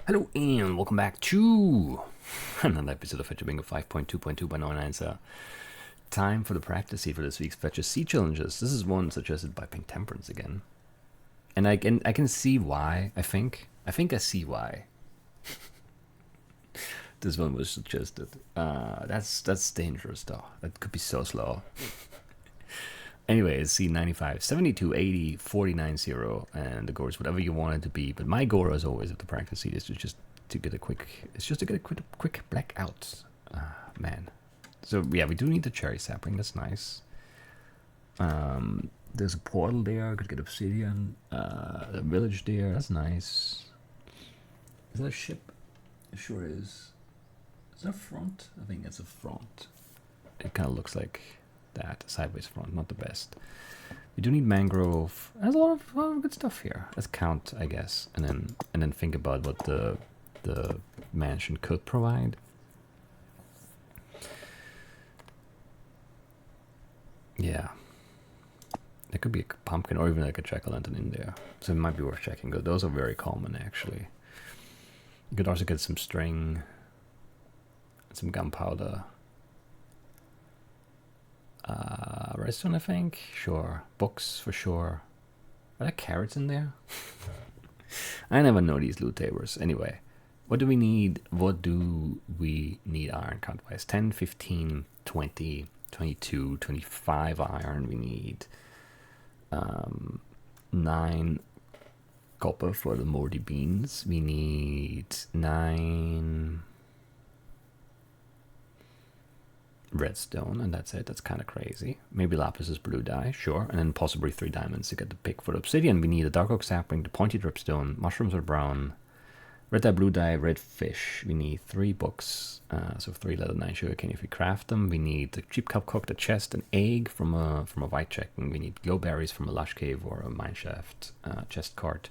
Hello and welcome back to another episode of Fetchr Bingo 5.2.2 by NeunEinser. Time for the practice seed for this week's Fetchr seed challenges. This is one suggested by Pink Temperance again. And I can see why, I think. I see why. This one was suggested. That's dangerous though. That could be so slow. Anyway, it's C95, 72, 80, 49, 0, and the goal is whatever you want it to be. But my goal, as always, of the practice seed is to get a quick blackout, man. So yeah, we do need the cherry sapling. That's nice. There's a portal there. I could get obsidian. A village there. That's nice. Is that a ship? It sure is. Is that a front? I think it's a front. It kind of looks like that sideways front, not the best. We do need mangrove. There's a lot of good stuff here. Let's count, I guess, and then think about what the mansion could provide. Yeah, there could be a pumpkin or even like a jack-o'-lantern in there, so it might be worth checking. Those are very common, actually. You could also get some string, some gunpowder. Redstone, I think. Sure. Books, for sure. Are there carrots in there? I never know these loot tables. Anyway, what do we need? What do we need iron count-wise? 10, 15, 20, 22, 25 iron. We need 9 copper for the moldy beans. We need 9... redstone, and that's it. That's kind of crazy. Maybe lapis is blue dye, sure, and then possibly 3 diamonds to get the pick for the obsidian. We need a dark oak sapling, the pointy dripstone, mushrooms are brown, red dye, blue dye, red fish. We need 3 books, so 3 leather, 9 sugarcane if we craft them. We need the cheap cup cooked, a chest, an egg from a white checking. We need glowberries from a lush cave or a mineshaft chest cart.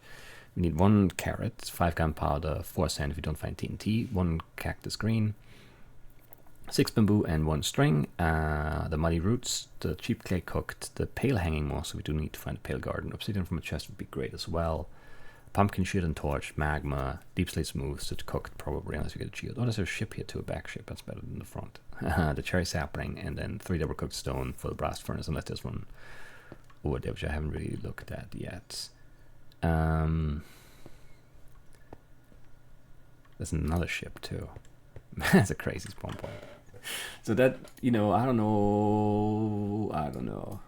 We need 1 carrot, 5 gunpowder, 4 sand if you don't find TNT, 1 cactus green, 6 bamboo and 1 string, the muddy roots, the cheap clay cooked, the pale hanging moss, so we do need to find a pale garden. Obsidian from a chest would be great as well. Pumpkin sheet and torch, magma, deep slate smooth, so it's cooked probably unless you get a shield. Oh, there's a ship here too, a back ship, that's better than the front. The cherry sapling, and then 3 double cooked stone for the blast furnace, unless there's one over there, which I haven't really looked at yet. There's another ship too. That's a crazy spawn point. So that, I don't know. I don't know,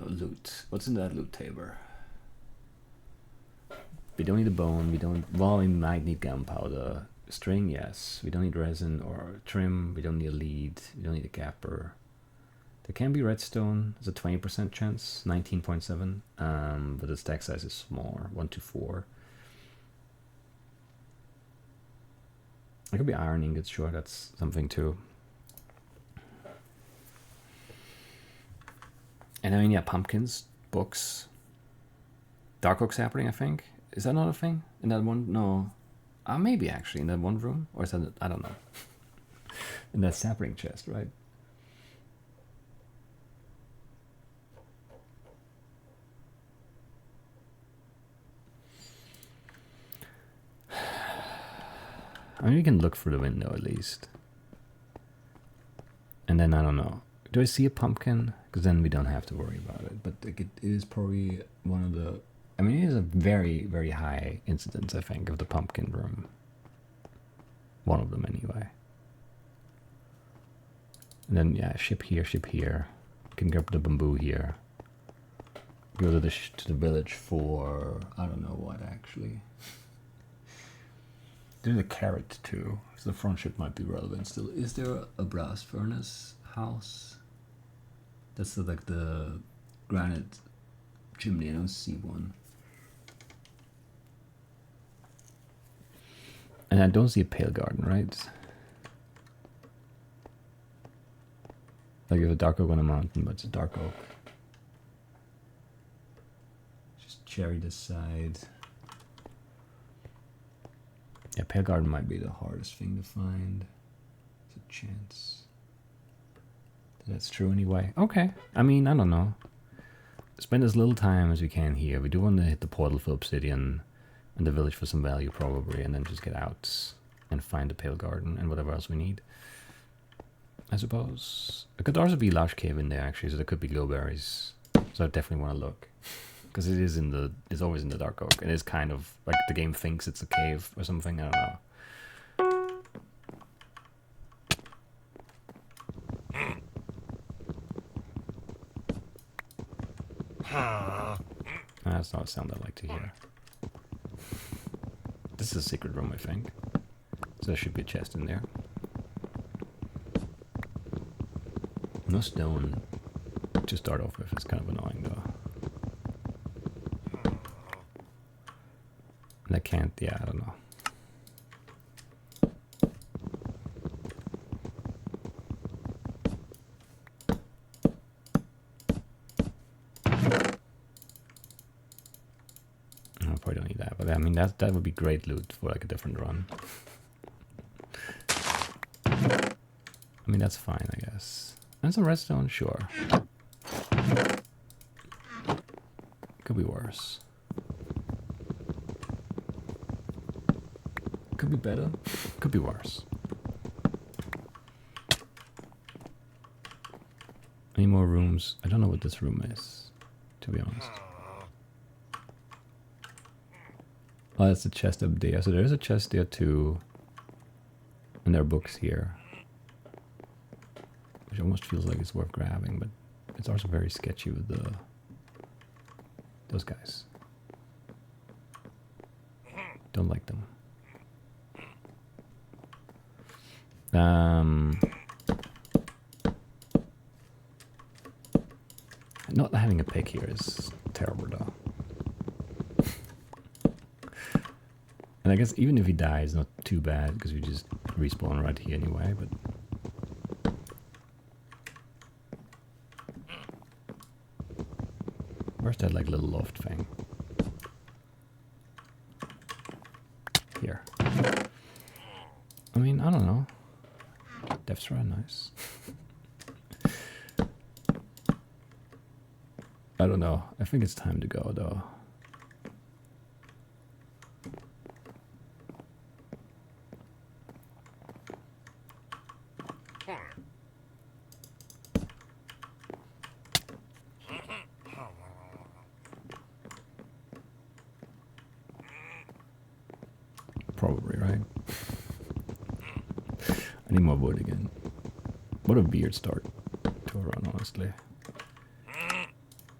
loot. What's in that loot table? We don't need a bone. We don't, well, we might need gunpowder. String, yes. We don't need resin or trim. We don't need a lead. We don't need a gapper. There can be redstone. There's a 20% chance, 19.7. But the stack size is smaller, 1 to 4. It could be iron ingots, sure, that's something too. And I mean, yeah, pumpkins, books, dark oak sapling, I think. Is that not a thing in that one? No. Maybe actually in that one room, or is that, I don't know. In that sapling chest, right? I mean, you can look through the window at least. And then, I don't know. Do I see a pumpkin? Because then we don't have to worry about it. But like, it is probably one of the... I mean, it is a very, very high incidence, I think, of the pumpkin room. One of them, anyway. And then, yeah, ship here, ship here. Can grab the bamboo here. Go to the village for... I don't know what, actually. There's a carrot too, so the front ship might be relevant still. Is there a blast furnace house? That's like the granite chimney. I don't see one. And I don't see a pale garden, right? Like, you have a dark oak on a mountain, but it's a dark oak. Just cherry this side. Yeah, pale garden might be the hardest thing to find. There's a chance. That's true anyway. Okay. I mean, I don't know. spend as little time as we can here. We do want to hit the portal for obsidian and the village for some value probably, and then just get out and find the pale garden and whatever else we need, I suppose. It could also be a large cave in there actually, so there could be glowberries. So I definitely want to look, because it's always in the dark oak. It is kind of like the game thinks it's a cave or something. I don't know. That's not a sound I like to hear. This is a secret room, I think. So there should be a chest in there. No stone to start off with. It's kind of annoying though. And I can't, yeah, I don't know. I probably don't need that, but I mean that would be great loot for like a different run. I mean that's fine, I guess. And some redstone, sure. Could be worse. Could be better. Could be worse. Any more rooms? I don't know what this room is, to be honest. Oh, that's a chest up there. So there's a chest there too. And there are books here. Which almost feels like it's worth grabbing, but it's also very sketchy with those guys. Don't like them. Not having a pick here is terrible though. And I guess even if he dies, not too bad, because we just respawn right here anyway, but... Where's that like little loft thing? Here. I mean, I don't know. Depth's right nice. I don't know. I think it's time to go though. Probably, right? I need more wood again. What a weird start to a run, honestly.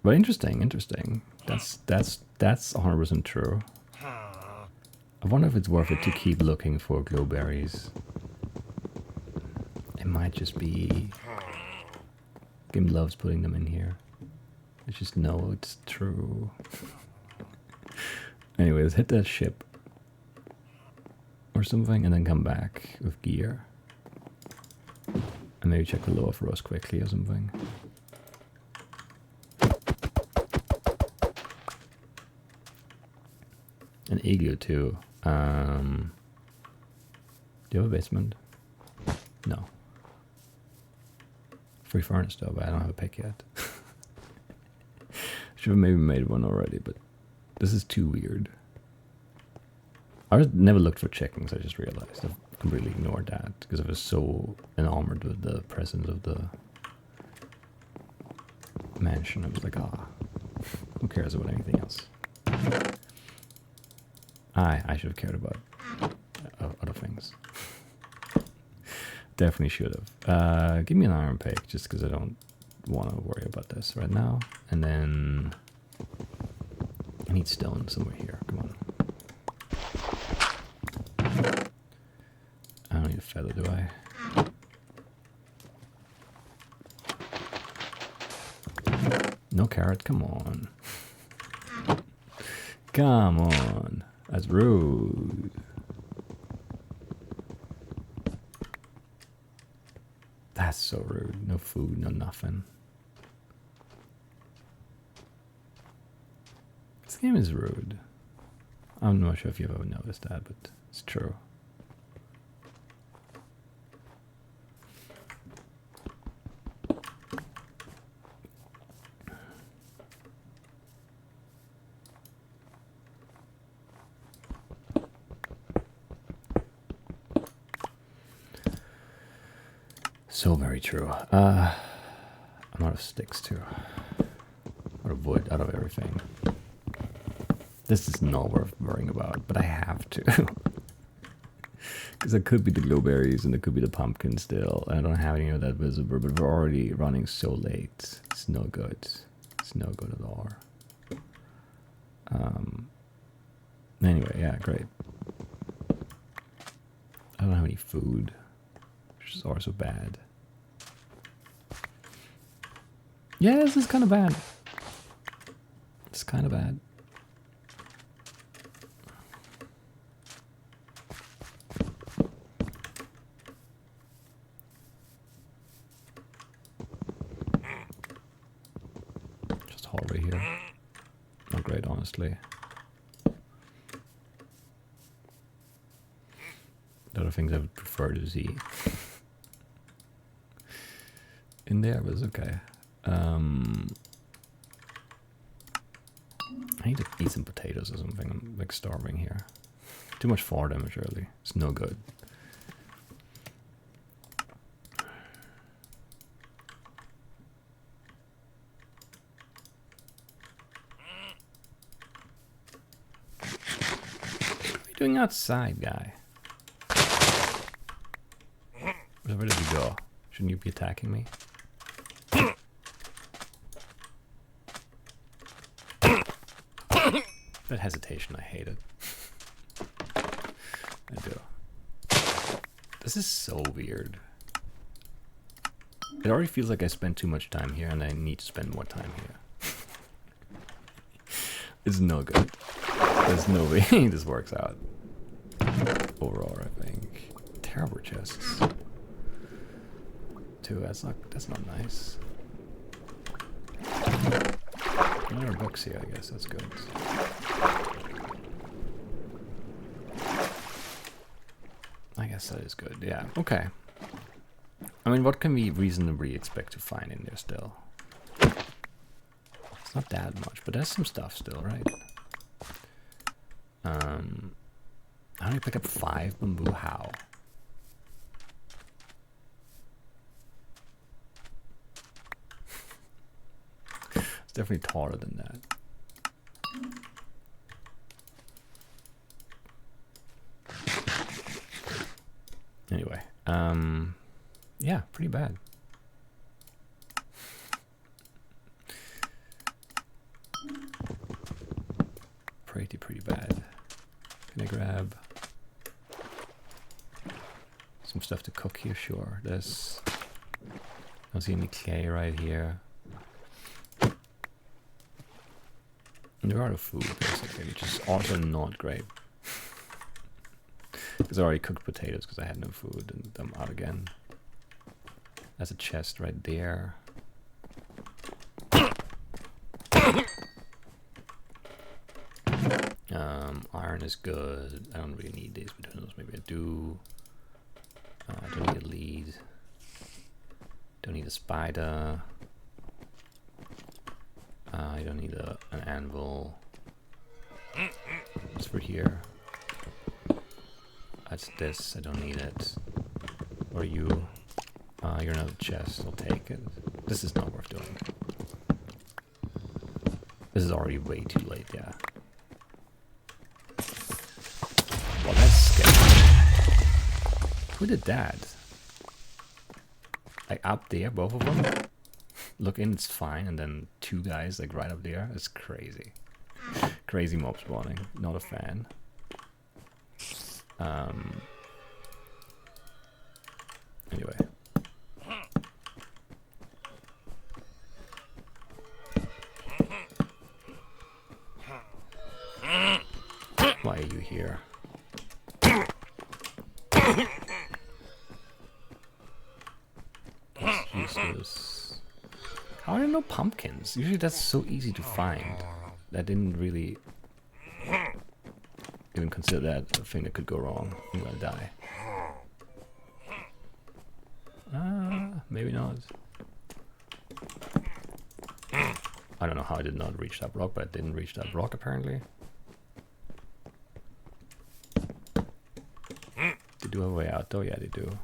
But interesting. That's 100% true. I wonder if it's worth it to keep looking for glowberries. It might just be... Game loves putting them in here. I just know it's true. Anyway, let's hit that ship. Or something, and then come back with gear. And maybe check the lower floors quickly or something. An igloo too. Do you have a basement? No. Free furnace though, but I don't have a pick yet. Should have maybe made one already, but this is too weird. I never looked for chickens, I just realized. I've completely ignored that because I was so enamored with the presence of the mansion. I was like, ah, who cares about anything else? I should have cared about other things. Definitely should have. Give me an iron pick just because I don't want to worry about this right now. And then I need stone somewhere here. Come on. I don't need a feather, do I? No carrot, come on. Come on. That's rude. That's so rude. No food, no nothing. This game is rude. I'm not sure if you've ever noticed that, but it's true. So very true. I'm out of sticks too. Out of wood, out of everything. This is not worth worrying about, but I have to. Because it could be the glowberries and it could be the pumpkin still. I don't have any of that visible, but we're already running so late. It's no good. It's no good at all. Anyway, yeah, great. I don't have any food, which is also bad. Yeah, this is kind of bad. It's kind of bad. Just hallway here. Not great, honestly. There are things I would prefer to see in there, but it's okay. I need to eat some potatoes or something. I'm like starving here. Too much fire damage early. It's no good. What are you doing outside, guy? Where did you go? Shouldn't you be attacking me? That hesitation, I hate it. I do. This is so weird. It already feels like I spent too much time here and I need to spend more time here. It's no good. There's no way this works out. Overall, I think. Terrible chests. Too, that's not nice. There are books here, I guess, that's good. I guess that is good, yeah, okay. I mean, what can we reasonably expect to find in there still? It's not that much, but there's some stuff still, right? How do you pick up 5 bamboo? How? It's definitely taller than that. Anyway, yeah, pretty bad. Pretty bad. Can I grab some stuff to cook here? Sure. There's, I don't see any clay right here. And there are food, basically, which is also not great. Because I already cooked potatoes because I had no food and I'm out again. There's a chest right there. Iron is good. I don't really need these potatoes. Maybe I do. I don't need a lead. Don't need a spider. I don't need an anvil. It's for here. That's this. I don't need it. Or you. You're another chest. I'll take it. This is not worth doing. This is already way too late, yeah. Well, that's scary. Who did that? Like up there, both of them? Look in, it's fine, and then 2 guys like right up there. It's crazy. Crazy mob spawning. Not a fan. Anyway. Why are you here? That's useless. How are there no pumpkins? Usually that's so easy to find. I didn't really even consider that a thing that could go wrong. I'm gonna die. Maybe not. I don't know how I did not reach that rock, but I didn't reach that rock apparently. They do have a way out though, yeah they do.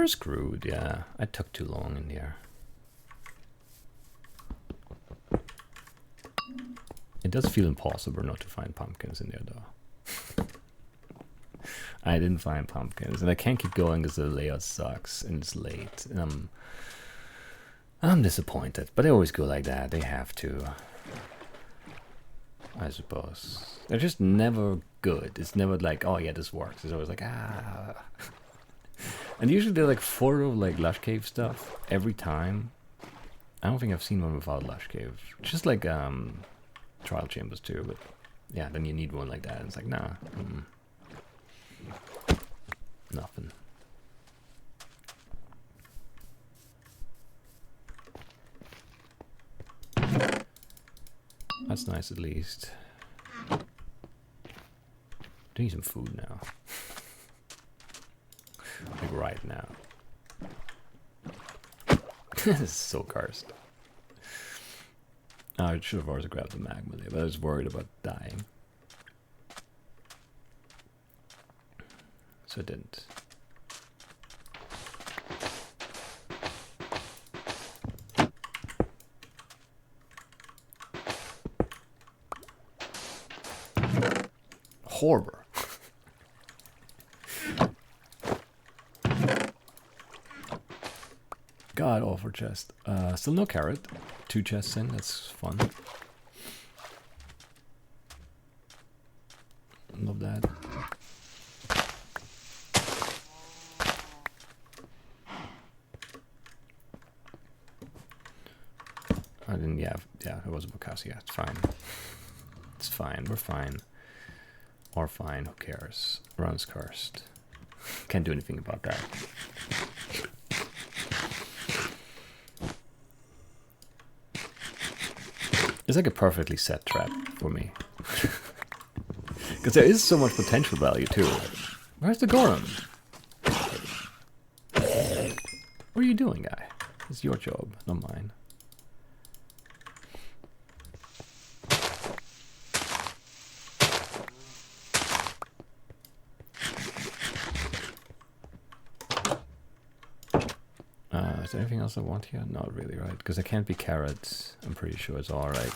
we're screwed, yeah. I took too long in here. It does feel impossible not to find pumpkins in there, though. I didn't find pumpkins, and I can't keep going because the layout sucks, and it's late. And I'm disappointed, but they always go like that. They have to, I suppose. They're just never good. It's never like, oh yeah, this works. It's always like, ah. And usually they're like full of like lush cave stuff every time. I don't think I've seen one without lush cave. Just like trial chambers too, but yeah, then you need one like that. And it's like, nah, nothing. That's nice at least. I need some food now. Like right now. This is so cursed. I should have also grabbed the magma there, but I was worried about dying. So I didn't. Horror. God awful chest. Still no carrot. 2 chests in, that's fun. Love that. I didn't, yeah, it was a Bokasi, yeah, it's fine. It's fine, we're fine. Or fine, who cares? Run's cursed. Can't do anything about that. It's like a perfectly set trap for me. Because there is so much potential value too. Where's the Goron? What are you doing, guy? It's your job, not mine. Is there anything else I want here? Not really, right? Because I can't be carrots. I'm pretty sure it's all like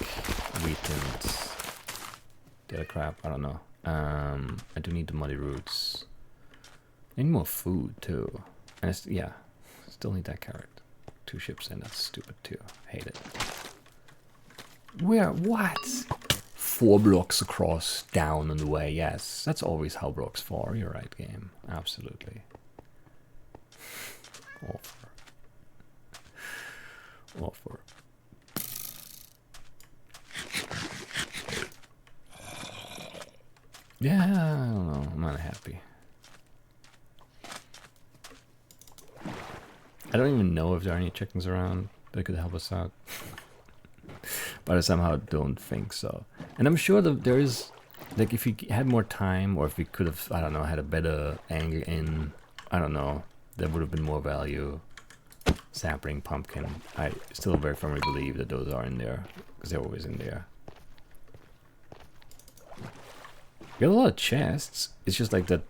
wheat and the other crap. I don't know. I do need the muddy roots. I need more food too. And it's, yeah, still need that carrot. 2 ships in. That's stupid too. Hate it. Where? What? 4 blocks across, down and away. Yes, that's always how blocks fall. You're right, game. Absolutely. Awful. Offer. Yeah, I don't know. I'm not happy. I don't even know if there are any chickens around that could help us out. But I somehow don't think so. And I'm sure that there is, like, if we had more time, or if we could have, I don't know, had a better angle in, I don't know, there would have been more value. Sapling, pumpkin. I still very firmly believe that those are in there, because they're always in there. We have a lot of chests. It's just like that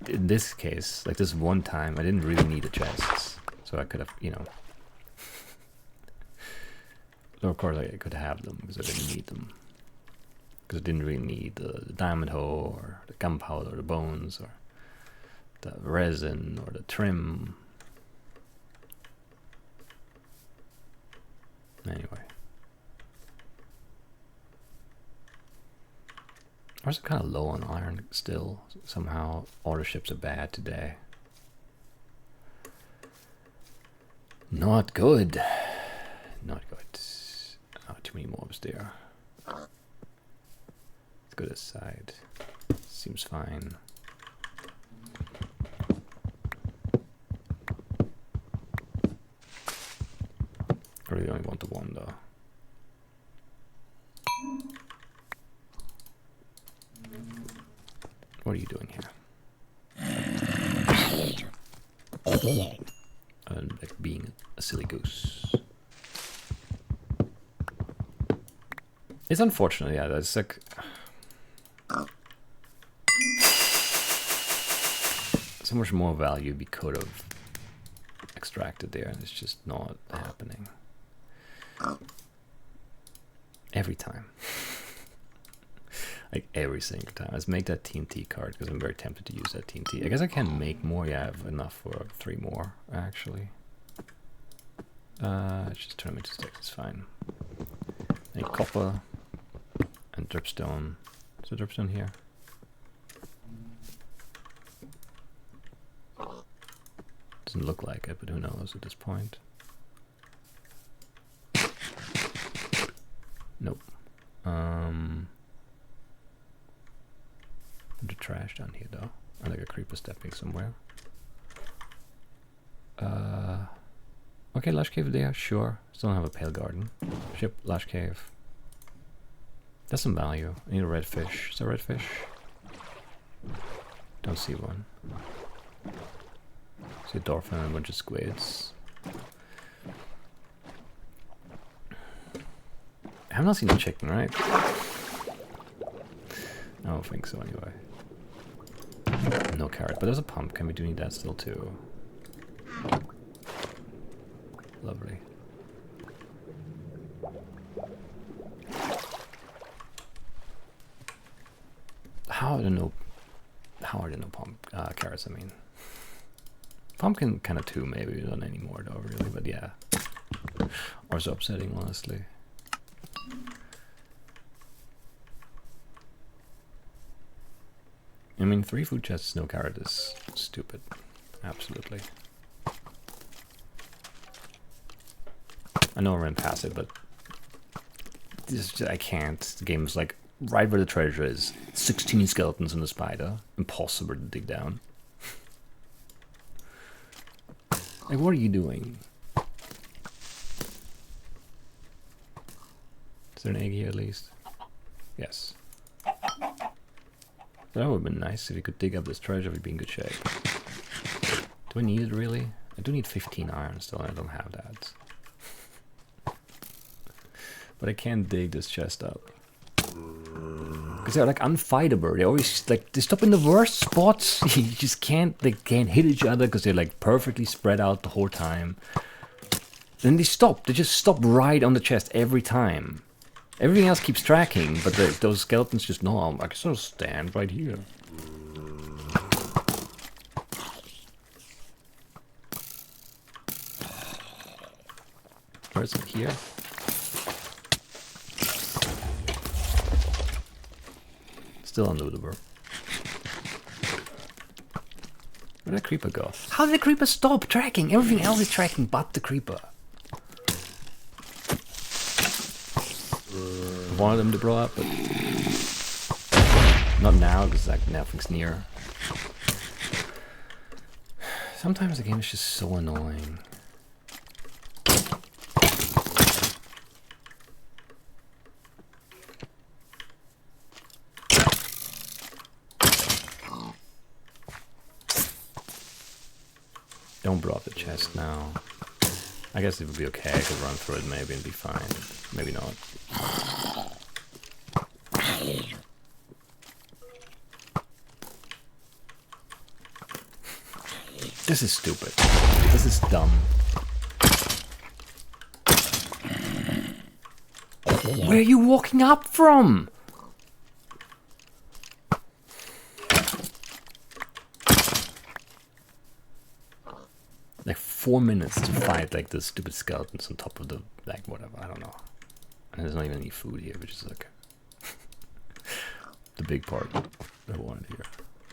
in this case, like this one time, I didn't really need the chests. So I could have, you know. So of course I could have them, because I didn't need them. Because I didn't really need the diamond hoe, or the gunpowder, or the bones, or the resin, or the trim. Anyway. I was kind of low on iron still. Somehow all the ships are bad today. Not good. Not good. Oh, too many mobs there. Let's go this side. Seems fine. I really only want the one though. What are you doing here? Like being a silly goose. It's unfortunate, yeah, that's like so much more value we could have extracted there, and it's just not happening. Every time. Like every single time. Let's make that TNT card because I'm very tempted to use that TNT. I guess I can make more. Yeah, I have enough for 3 more actually. Just turn them into sticks. It's fine. Make copper and dripstone. Is there dripstone here? Doesn't look like it, but who knows at this point. Nope. The trash down here though. I like a creeper stepping somewhere. Okay, Lush Cave there, sure. Still don't have a pale garden. Ship, Lush Cave. That's some value. I need a red fish. Is there a red fish? Don't see one. See a dolphin and a bunch of squids. I have not seen a chicken, right? I don't think so anyway. No carrot, but there's a pumpkin. We do need that still too. Lovely. How are there no carrots? I mean, pumpkin kind of too. Maybe not anymore though, really. But yeah, or so upsetting, honestly. I mean, 3 food chests, no carrot is stupid. Absolutely. I know I ran past it, but this just, I can't. The game is like right where the treasure is. 16 skeletons and a spider. Impossible to dig down. Like, what are you doing? Is there an egg here at least? Yes. That would have been nice if we could dig up this treasure. We'd be in good shape. Do I need it really? I do need 15 iron still, and I don't have that. But I can't dig this chest up. Because they're like unfightable. They always like they stop in the worst spots. You just can't hit each other because they're like perfectly spread out the whole time. Then they stop. They just stop right on the chest every time. Everything else keeps tracking, but those skeletons just no. I can sort of stand right here. Where is it here? Still unlootable. Where did the creeper go? How did the creeper stop tracking? Everything else is tracking but the creeper. I wanted them to blow up, but not now because like nothing's near. Sometimes the game is just so annoying. Don't blow up the chest now. I guess it would be okay. I could run through it maybe and be fine. Maybe not. This is stupid. This is dumb. Where are you walking up from? Like 4 minutes to fight like the stupid skeletons on top of the like whatever, I don't know. And there's not even any food here, which is like the big part I wanted here.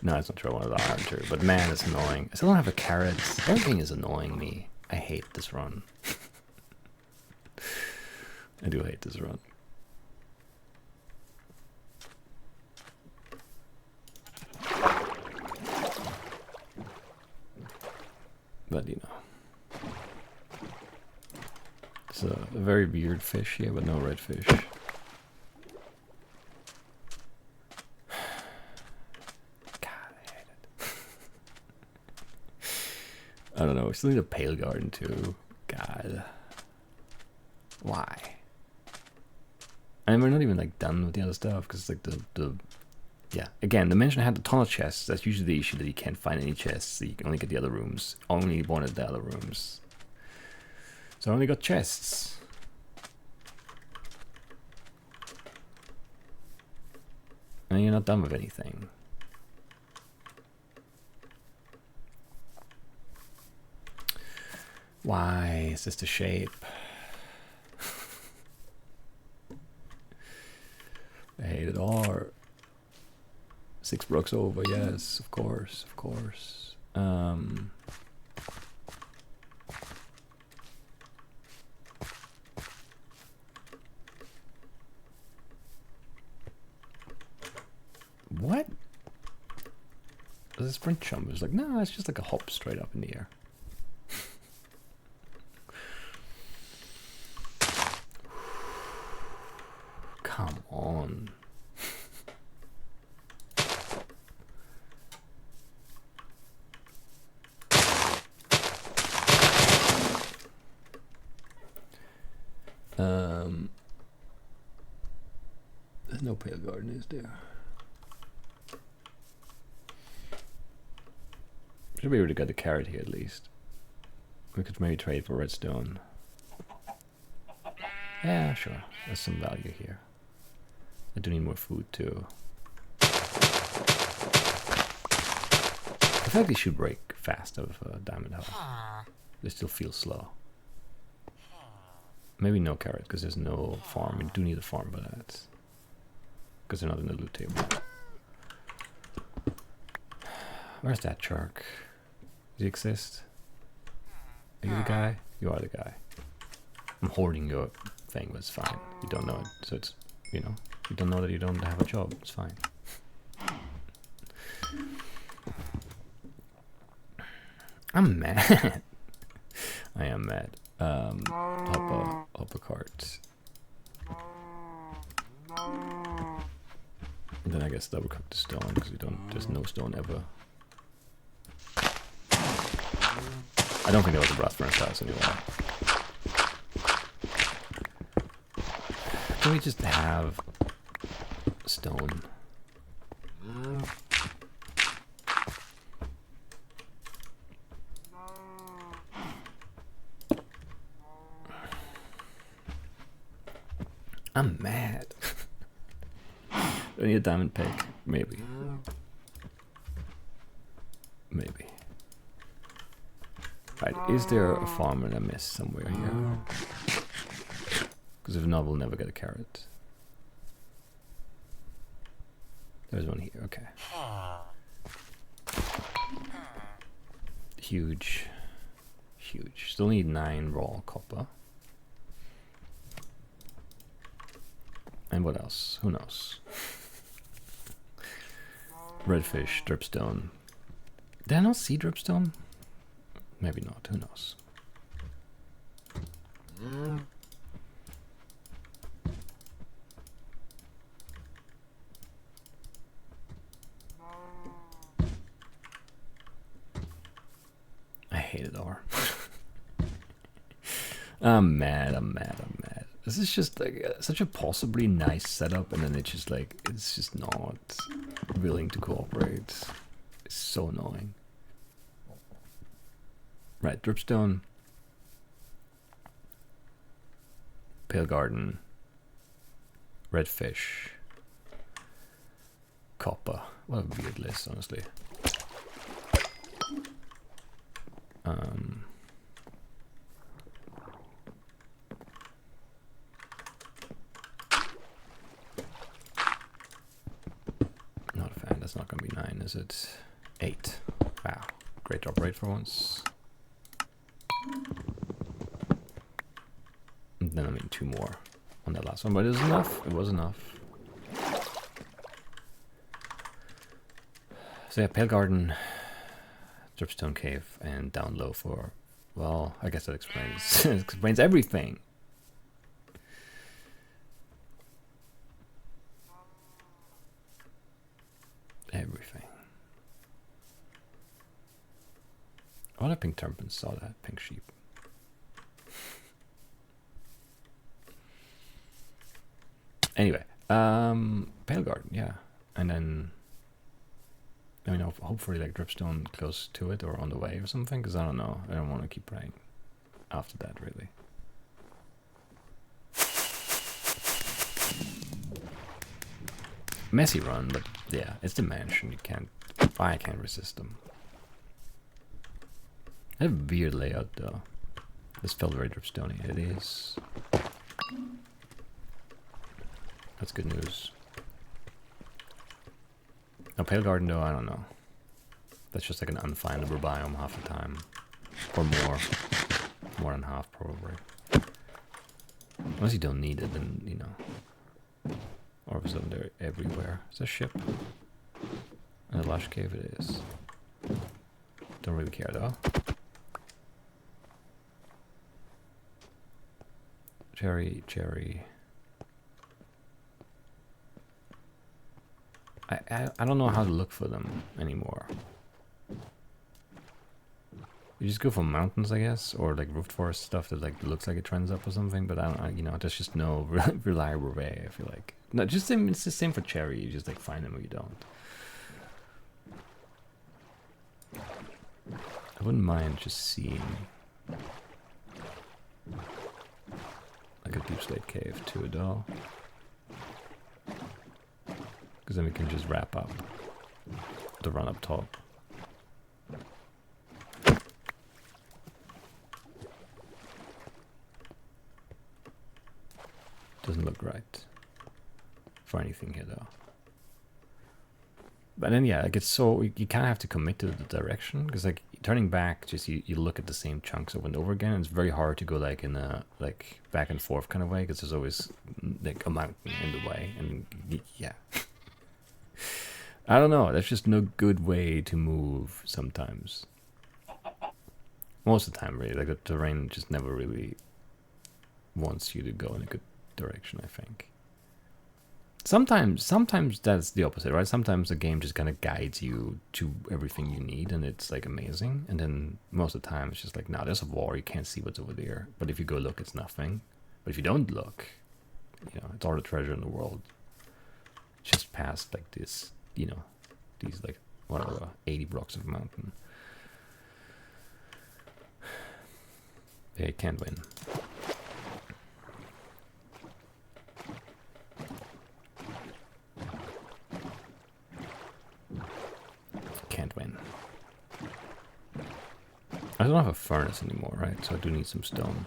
No, it's not true. I wanted the iron too, but man, it's annoying. I still don't have a carrot. Everything is annoying me. I hate this run. I do hate this run. But you know, it's a very weird fish here, but no red fish. I don't know, we still need a pale garden too. God. Why? And we're not even like done with the other stuff because like the yeah, again, the mansion had a ton of chests. That's usually the issue, that you can't find any chests, so you can only get the other rooms. Only wanted the other rooms. So I only got chests. And you're not done with anything. Why is this the shape? I hate it all. 6 blocks over, yes, of course, of course. What? Was a sprint jump? It was like, no, it's just like a hop straight up in the air. Come on. There's no pale garden, is there? Should be able to get a carrot here at least. We could maybe trade for redstone. Yeah, sure. There's some value here. I do need more food too. I feel like they should break fast out of diamond health. They still feel slow. Maybe no carrot because there's no farm. We do need a farm, but that's because they're not in the loot table. Where's that shark? Does he exist? Are you the guy? You are the guy. I'm hoarding your thing, but it's fine. You don't know it, so it's, you know, you don't know that you don't have a job. It's fine. I'm mad. I am mad. Hop a cart. And then I guess double cook the stone because we don't. There's no stone ever. I don't think there was a blast furnace house anyway. Can we just have stone? I'm mad. I need a diamond peg. Maybe. Maybe. Right, is there a farm that I missed somewhere here? Because if not, we'll never get a carrot. There's one here, okay. Huge. Huge. Still need 9 raw copper. And what else? Who knows? Redfish, dripstone. Did I not see dripstone? Maybe not, who knows? I hate it all. I'm mad. This is just like such a possibly nice setup, and then it's just like, it's just not willing to cooperate. It's so annoying. Right, dripstone, pale garden, redfish, copper. What a weird list, honestly. Not a fan. That's not going to be 9, is it? 8. Wow, great drop rate for once. And then I mean 2 more on that last one, but it was enough. It was enough. So yeah, pale garden, dripstone cave, and down low for, well, I guess that explains explains everything. Everything. All the pink turpins saw that pink sheep. Anyway, pale garden, yeah, and then I mean, hopefully like dripstone close to it or on the way or something, because I don't know. I don't want to keep playing after that, really. Messy run, but yeah, it's the mansion. You can't. I can't resist them. They have a weird layout though. This felt very dripstone-y. It is. That's good news. Now, Pale Garden though, I don't know. That's just like an unfindable biome half the time. Or more. More than half, probably. Unless you don't need it, then, you know. All of a sudden they're everywhere. It's a ship. And a lush cave it is. Don't really care though. Cherry. I don't know how to look for them anymore. You just go for mountains, I guess, or like roofed forest stuff that like looks like it trends up or something. But I don't, you know, there's just no reliable way. I feel like no, just it's the same for cherry. You just like find them or you don't. I wouldn't mind just seeing like a deep slate cave too, though, because then we can just wrap up the run up top. Doesn't look right for anything here though. But then yeah, like it's so you kind of have to commit to the direction, because like turning back, just you look at the same chunks over and over again. And it's very hard to go like in a like back and forth kind of way, because there's always like a mountain in the way, and yeah. I don't know. That's just no good way to move sometimes. Most of the time, really, like the terrain just never really wants you to go in a good direction, I think. Sometimes that's the opposite, right? Sometimes the game just kind of guides you to everything you need, and it's like amazing. And then most of the time, it's just like, nah, there's a wall, you can't see what's over there. But if you go look, it's nothing. But if you don't look, you know, it's all the treasure in the world. Just past like this, you know, these like whatever 80 blocks of mountain. Yeah, you can't win. Can't win. I don't have a furnace anymore, right? So I do need some stone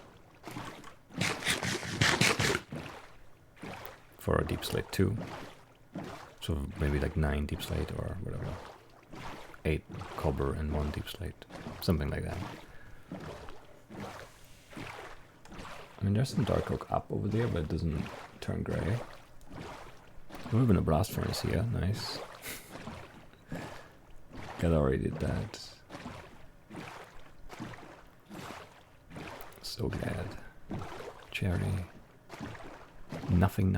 for a deep slate too. So maybe like 9 deep slate or whatever. 8 copper and 1 deep slate. Something like that. I mean, there's some dark oak up over there, but it doesn't turn gray. There would have been a blast furnace here. Nice. God already did that. So glad. Cherry. Nothing.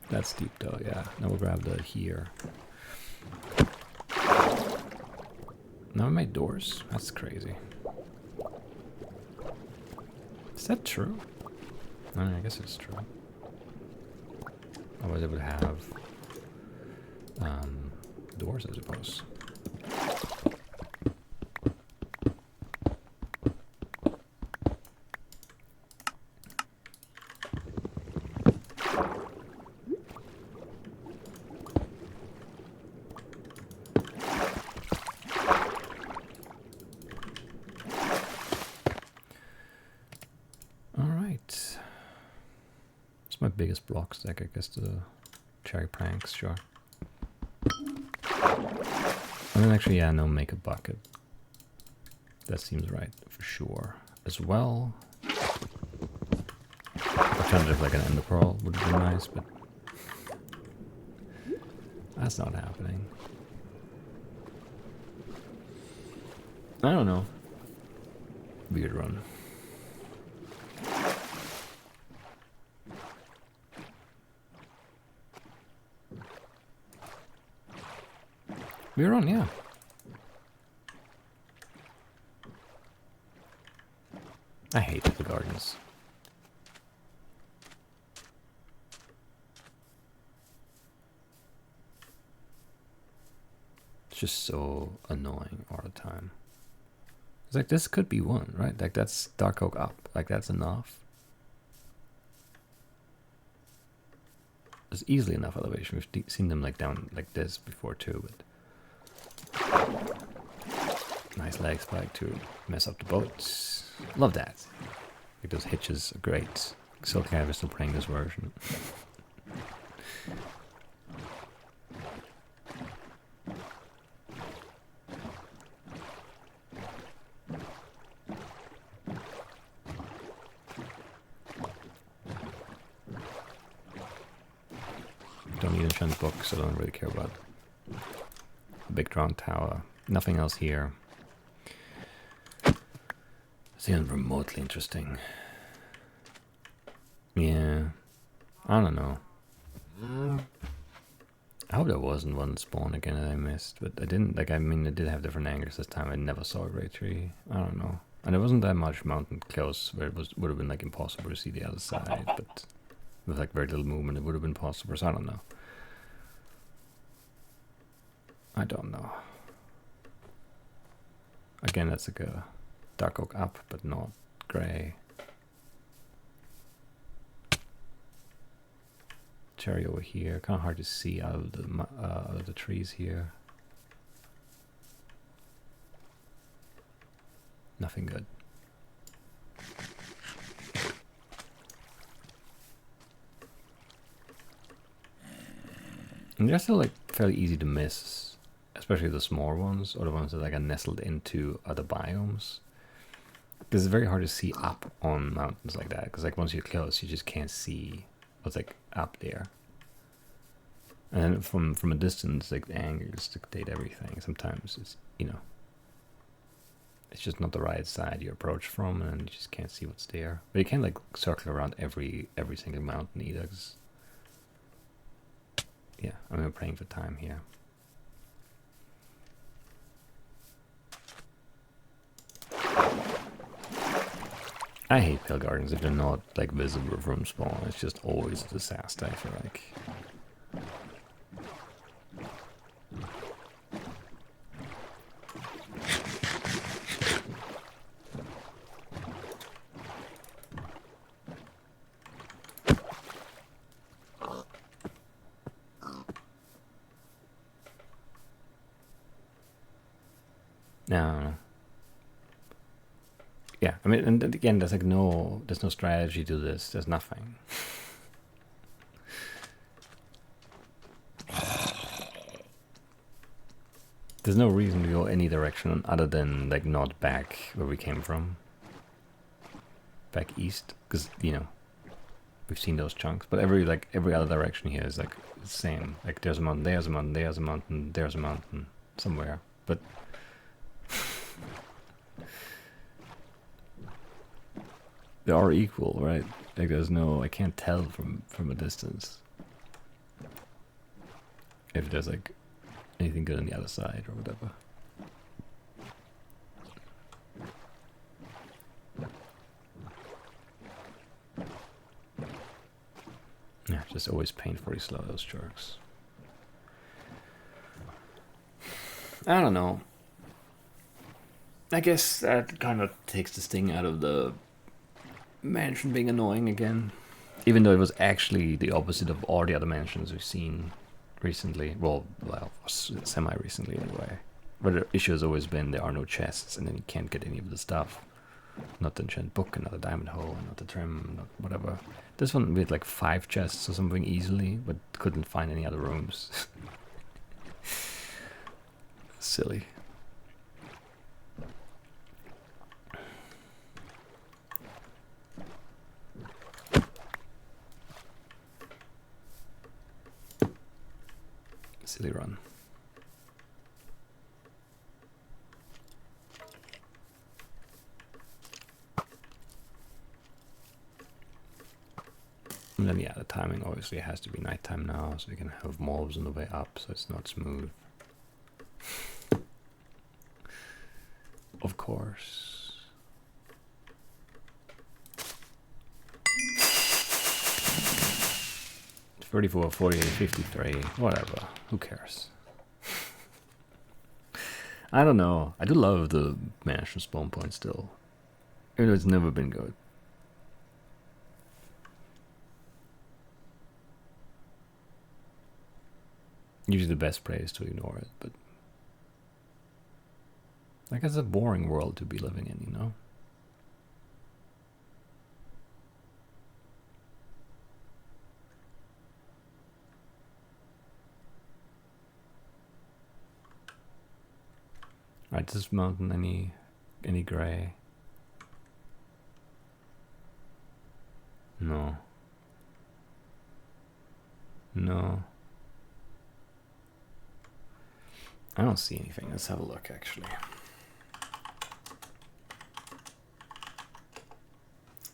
That's deep though, yeah. Now we'll grab the here. Now we made doors. That's crazy. Is that true? I mean, I guess it's true. Otherwise it would have doors, I suppose. My biggest block stack, I guess, the cherry pranks, sure. And then actually, yeah, no, make a bucket. That seems right for sure. As well, alternative like an ender pearl would be nice, but that's not happening. I don't know. Weird run. We're on, yeah. I hate the gardens. It's just so annoying all the time. It's like, this could be one, right? Like, that's dark oak up. Like, that's enough. There's easily enough elevation. We've seen them like down like this before too, but nice leg spike to mess up the boats. Love that. Like those hitches are great. So glad we're still playing this version. Don't need enchant books, so I don't really care about a big drawn tower. Nothing else here. It's even remotely interesting. Yeah, I don't know. I hope there wasn't one spawn again that I missed, but I didn't. Like, I mean, I did have different angles this time. I never saw a great tree. I don't know. And there wasn't that much mountain close where it would have been like impossible to see the other side, but with like very little movement, it would have been possible. So I don't know. I don't know. Again, that's like a dark oak up, but not gray. Cherry over here, kind of hard to see out of the trees here. Nothing good. And they're still like fairly easy to miss, especially the smaller ones, or the ones that like are nestled into other biomes. Because it's very hard to see up on mountains like that, because like once you're close, you just can't see what's like up there. And then from a distance, like the angles dictate everything. Sometimes it's, you know, it's just not the right side you approach from, and you just can't see what's there. But you can't like circle around every single mountain either. 'Cause, yeah, I'm praying for time here. I hate pale gardens if they're not like visible from spawn. It's just always a disaster, I feel like. No. Yeah, I mean, and again, there's like there's no strategy to this. There's nothing. There's no reason to go any direction other than like not back where we came from. Back east, because you know we've seen those chunks. But every other direction here is like the same. Like there's a mountain, there's a mountain, there's a mountain, there's a mountain somewhere. But they are equal, right? Like there's no, I can't tell from a distance if there's like anything good on the other side or whatever. Yeah, just always painfully slow, those jerks. I don't know. I guess that kind of takes the sting out of the mansion being annoying again. Even though it was actually the opposite of all the other mansions we've seen recently. Well, semi-recently anyway. But the issue has always been there are no chests, and then you can't get any of the stuff. Not the enchant book, not the diamond hole, not the trim, not whatever. This one we had like 5 chests or something easily, but couldn't find any other rooms. Silly. Silly run. And then yeah, the timing obviously has to be nighttime now, so we can have mobs on the way up, so it's not smooth. Of course. $34, $48, $53, whatever. Who cares? I don't know. I do love the mansion spawn point still. Even though it's never been good. Usually the best play is to ignore it, but like it's a boring world to be living in, you know? Right, does this mountain any gray? No. No. I don't see anything. Let's have a look, actually.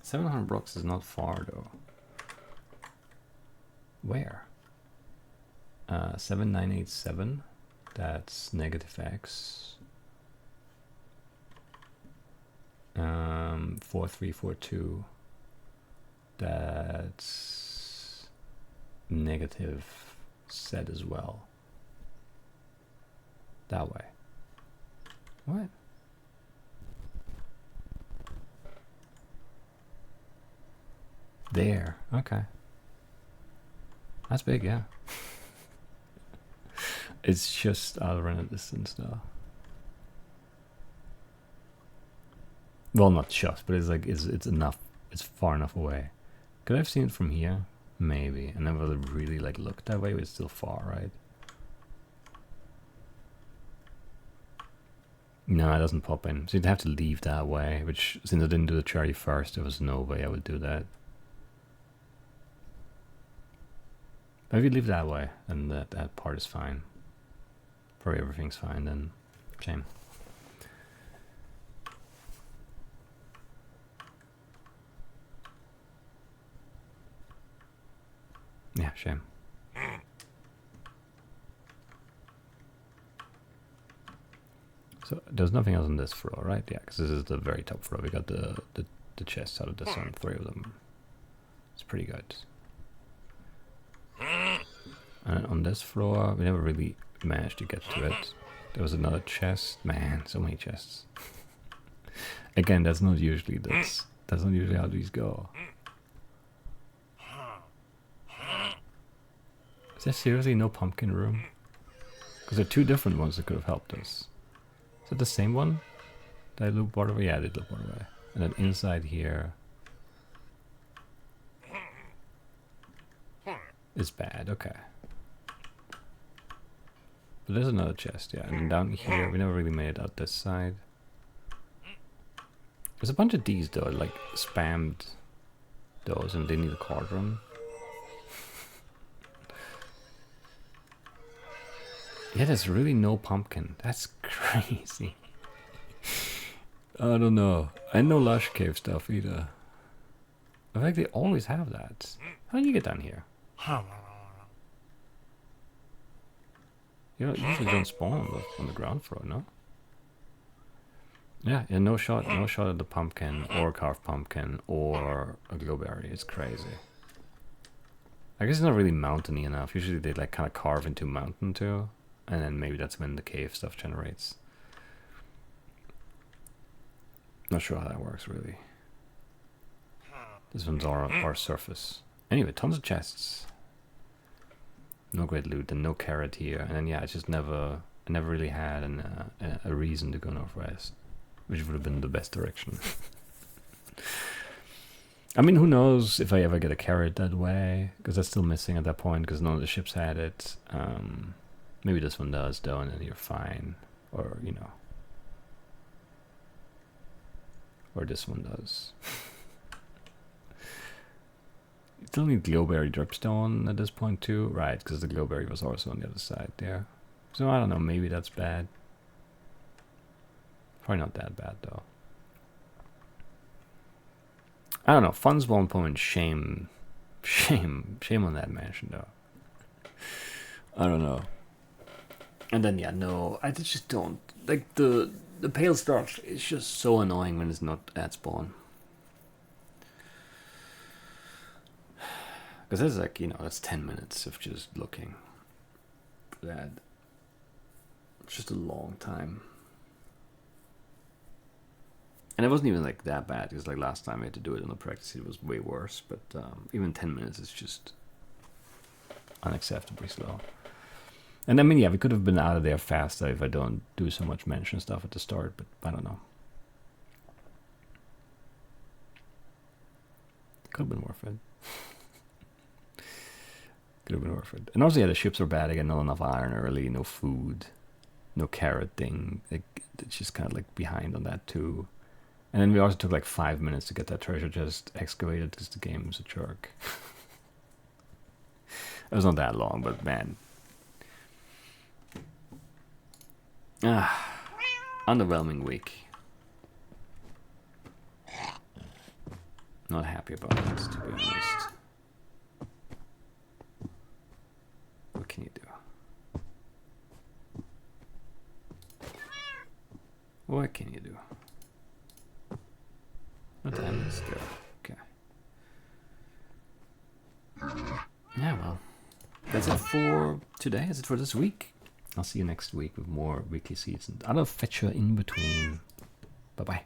700 blocks is not far, though. Where? 7987. That's negative X. 4342. That's negative Z as well. That way. What? There. Okay. That's big, yeah. It's just out of run distance, though. Well, not just, but it's like it's enough. It's far enough away. Could I have seen it from here? Maybe. I never really like looked that way, but it's still far, right? No, it doesn't pop in. So you'd have to leave that way, which, since I didn't do the cherry first, there was no way I would do that. But if you leave that way, and that part is fine. Probably everything's fine, then shame. Yeah, shame. So there's nothing else on this floor, right? Yeah, because this is the very top floor. We got the chests out of this one, 3 of them. It's pretty good. And on this floor, we never really managed to get to it. There was another chest. Man, so many chests. Again, that's not usually that's not usually how these go. Is there seriously no pumpkin room? Because there are 2 different ones that could have helped us. Is it the same one? Did I loop water away? Yeah, I did loop water away. And then inside here is bad. Okay. But there's another chest, yeah. And then down here, we never really made it out this side. There's a bunch of these, though, like spammed those, and they need a cauldron. Yeah, there's really no pumpkin. That's crazy. I don't know. And no lush cave stuff either. In fact, they always have that. How do you get down here? You usually don't spawn on the ground floor, no? Yeah, no shot at the pumpkin or carved pumpkin or a glowberry. It's crazy. I guess it's not really mountainy enough. Usually they like kind of carve into mountain too, and then maybe that's when the cave stuff generates. Not sure how that works really. This one's our surface. Anyway, tons of chests. No great loot and no carrot here. And then yeah, I never really had a reason to go northwest, which would have been the best direction. I mean, who knows if I ever get a carrot that way, because that's still missing at that point, because none of the ships had it. Maybe this one does, though, and then you're fine. Or, you know. Or this one does. You still need glowberry dripstone at this point, too. Right, because the glowberry was also on the other side there. So, I don't know, maybe that's bad. Probably not that bad, though. I don't know. Fun's 1 point. Shame on that mansion, though. I don't know. And then, yeah, no, I just don't. Like, the pale start is just so annoying when it's not at spawn. Because that's like, you know, that's 10 minutes of just looking for that. It's just a long time. And it wasn't even like that bad, because like last time I had to do it on the practice, it was way worse. But even 10 minutes is just unacceptably slow. And I mean, yeah, we could have been out of there faster if I don't do so much mention stuff at the start, but I don't know. Could have been worth it. Could have been worth it. And also, yeah, the ships are bad again. Not enough iron early, no food, no carrot thing. It's just kind of like behind on that too. And then we also took like 5 minutes to get that treasure chest excavated because the game was a jerk. It was not that long, but man. Underwhelming week. Not happy about this, to be honest. What can you do? What can you do? What time is there? Okay. Yeah, well. That's it for today. That's it for this week. I'll see you next week with more weekly seasons. I'll Fetchr in between. Bye-bye.